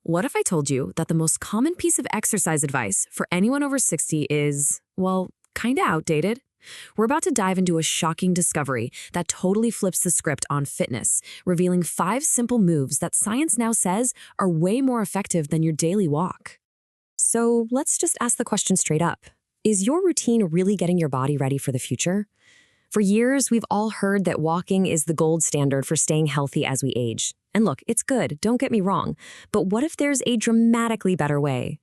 What if I told you that the most common piece of exercise advice for anyone over 60 is, well, kinda outdated? We're about to dive into a shocking discovery that totally flips the script on fitness, revealing 5 simple moves that science now says are way more effective than your daily walk. So let's just ask the question straight up. Is your routine really getting your body ready for the future? For years, we've all heard that walking is the gold standard for staying healthy as we age. And look, it's good, don't get me wrong, but what if there's a dramatically better way?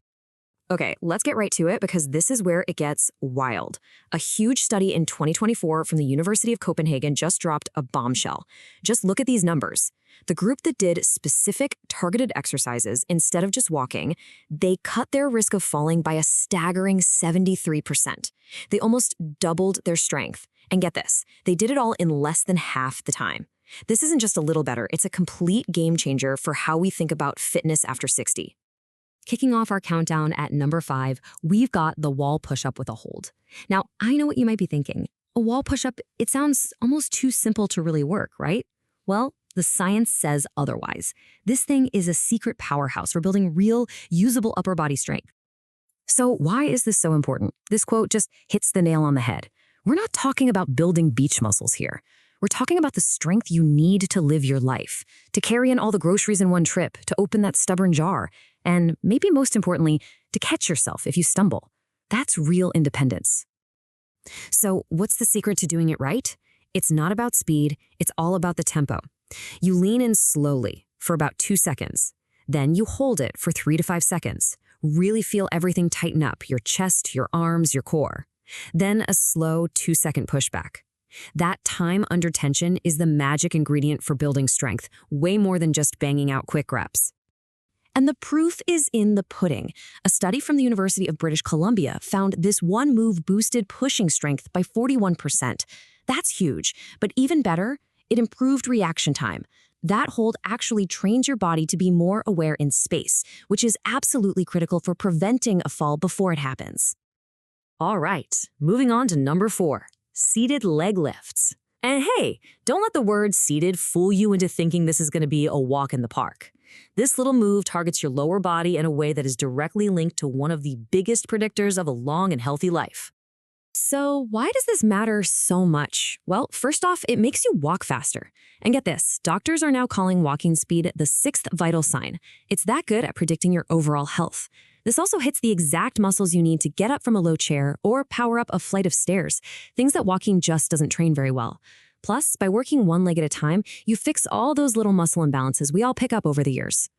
Okay, let's get right to it because this is where it gets wild. A huge study in 2024 from the University of Copenhagen just dropped a bombshell. Just look at these numbers. The group that did specific targeted exercises instead of just walking, they cut their risk of falling by a staggering 73%. They almost doubled their strength. And get this, they did it all in less than half the time. This isn't just a little better, it's a complete game changer for how we think about fitness after 60. Kicking off our countdown at number 5, we've got the wall push-up with a hold. Now, I know what you might be thinking. A wall push-up, it sounds almost too simple to really work, right? Well, the science says otherwise. This thing is a secret powerhouse for building real, usable upper body strength. So why is this so important? This quote just hits the nail on the head. We're not talking about building beach muscles here. We're talking about the strength you need to live your life, to carry in all the groceries in one trip, to open that stubborn jar, and maybe most importantly, to catch yourself if you stumble. That's real independence. So what's the secret to doing it right? It's not about speed, it's all about the tempo. You lean in slowly for about 2 seconds. Then you hold it for 3 to 5 seconds. Really feel everything tighten up, your chest, your arms, your core. Then a slow 2-second pushback. That time under tension is the magic ingredient for building strength, way more than just banging out quick reps. And the proof is in the pudding. A study from the University of British Columbia found this one move boosted pushing strength by 41%. That's huge, but even better, it improved reaction time. That hold actually trains your body to be more aware in space, which is absolutely critical for preventing a fall before it happens. All right, moving on to number 4, seated leg lifts. And hey, don't let the word seated fool you into thinking this is going to be a walk in the park. This little move targets your lower body in a way that is directly linked to one of the biggest predictors of a long and healthy life. So why does this matter so much? Well, first off, it makes you walk faster. And get this, doctors are now calling walking speed the 6th vital sign. It's that good at predicting your overall health. This also hits the exact muscles you need to get up from a low chair or power up a flight of stairs, things that walking just doesn't train very well. Plus, by working one leg at a time, you fix all those little muscle imbalances we all pick up over the years.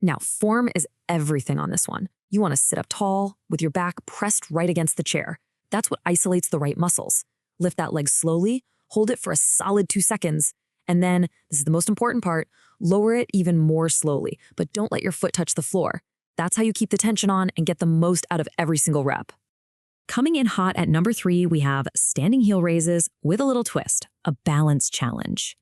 Now, form is everything on this one. You want to sit up tall, with your back pressed right against the chair. That's what isolates the right muscles. Lift that leg slowly, hold it for a solid 2 seconds, and then, this is the most important part, lower it even more slowly, but don't let your foot touch the floor. That's how you keep the tension on and get the most out of every single rep. Coming in hot at number 3, we have standing heel raises with a little twist, a balance challenge.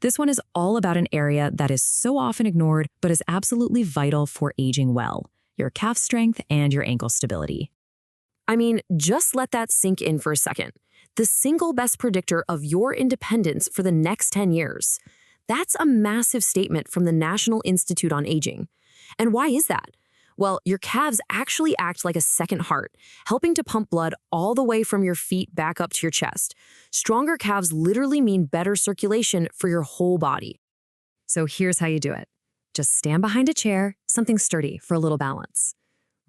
This one is all about an area that is so often ignored, but is absolutely vital for aging well, your calf strength and your ankle stability. I mean, just let that sink in for a second. The single best predictor of your independence for the next 10 years. That's a massive statement from the National Institute on Aging. And why is that? Well, your calves actually act like a second heart, helping to pump blood all the way from your feet back up to your chest. Stronger calves literally mean better circulation for your whole body. So here's how you do it. Just stand behind a chair, something sturdy for a little balance.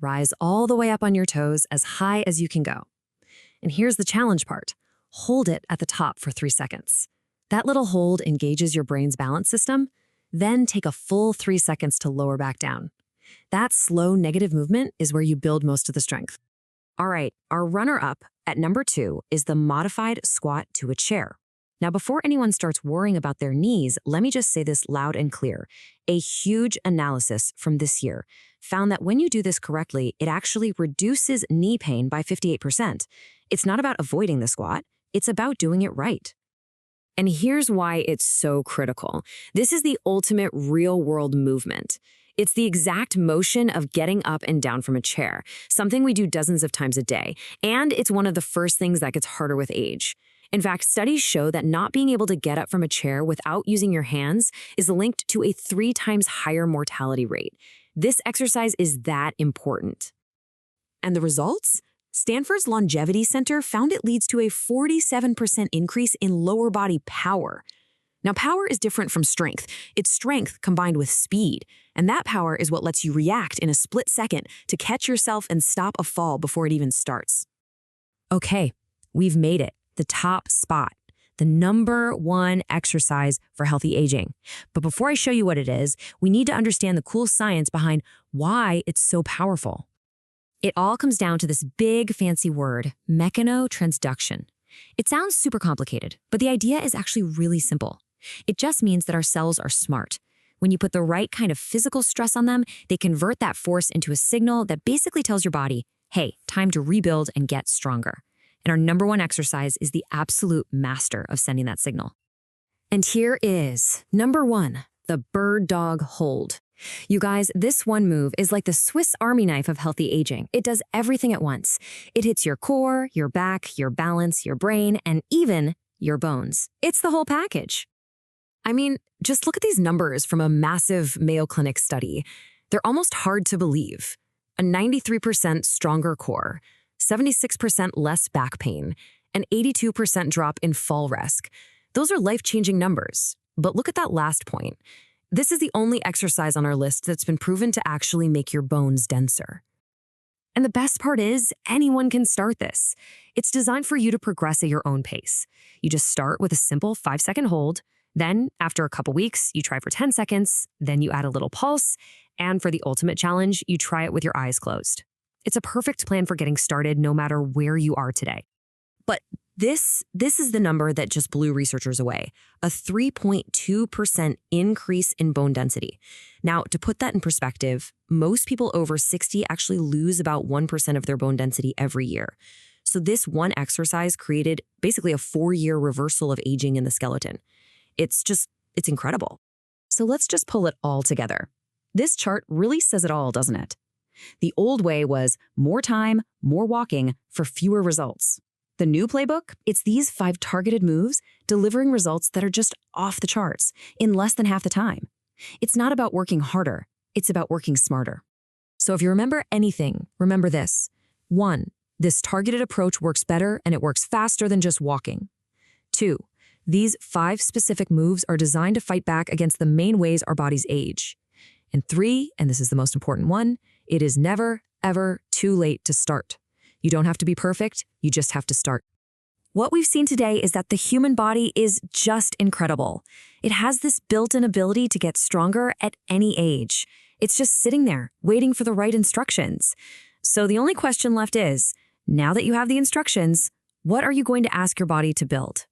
Rise all the way up on your toes as high as you can go. And here's the challenge part. Hold it at the top for 3 seconds. That little hold engages your brain's balance system. Then take a full 3 seconds to lower back down. That slow negative movement is where you build most of the strength. All right, our runner-up at number 2 is the modified squat to a chair. Now, before anyone starts worrying about their knees, let me just say this loud and clear. A huge analysis from this year found that when you do this correctly, it actually reduces knee pain by 58%. It's not about avoiding the squat, it's about doing it right. And here's why it's so critical. This is the ultimate real-world movement. It's the exact motion of getting up and down from a chair, something we do dozens of times a day, and it's one of the first things that gets harder with age. In fact, studies show that not being able to get up from a chair without using your hands is linked to a 3 times higher mortality rate. This exercise is that important. And the results? Stanford's Longevity Center found it leads to a 47% increase in lower body power. Now, power is different from strength. It's strength combined with speed, and that power is what lets you react in a split second to catch yourself and stop a fall before it even starts. Okay, we've made it. The top spot. The #1 exercise for healthy aging. But before I show you what it is, we need to understand the cool science behind why it's so powerful. It all comes down to this big fancy word, mechanotransduction. It sounds super complicated, but the idea is actually really simple. It just means that our cells are smart. When you put the right kind of physical stress on them, they convert that force into a signal that basically tells your body, hey, time to rebuild and get stronger. And our #1 exercise is the absolute master of sending that signal. And here is #1, the bird dog hold. You guys, this one move is like the Swiss Army knife of healthy aging. It does everything at once. It hits your core, your back, your balance, your brain, and even your bones. It's the whole package. I mean, just look at these numbers from a massive Mayo Clinic study. They're almost hard to believe. A 93% stronger core, 76% less back pain, an 82% drop in fall risk. Those are life-changing numbers. But look at that last point. This is the only exercise on our list that's been proven to actually make your bones denser. And the best part is, anyone can start this. It's designed for you to progress at your own pace. You just start with a simple 5-second hold. Then, after a couple weeks, you try for 10 seconds. Then you add a little pulse. And for the ultimate challenge, you try it with your eyes closed. It's a perfect plan for getting started no matter where you are today. But this is the number that just blew researchers away, a 3.2% increase in bone density. Now, to put that in perspective, most people over 60 actually lose about 1% of their bone density every year. So this one exercise created basically a 4-year reversal of aging in the skeleton. It's incredible. So let's just pull it all together. This chart really says it all, doesn't it? The old way was more time, more walking for fewer results. The new playbook, it's these 5 targeted moves delivering results that are just off the charts in less than half the time. It's not about working harder, it's about working smarter. So if you remember anything, remember this. 1, this targeted approach works better and it works faster than just walking. 2, these 5 specific moves are designed to fight back against the main ways our bodies age. And 3, and this is the most important one, it is never, ever too late to start. You don't have to be perfect, you just have to start. What we've seen today is that the human body is just incredible. It has this built-in ability to get stronger at any age. It's just sitting there, waiting for the right instructions. So the only question left is, now that you have the instructions, what are you going to ask your body to build?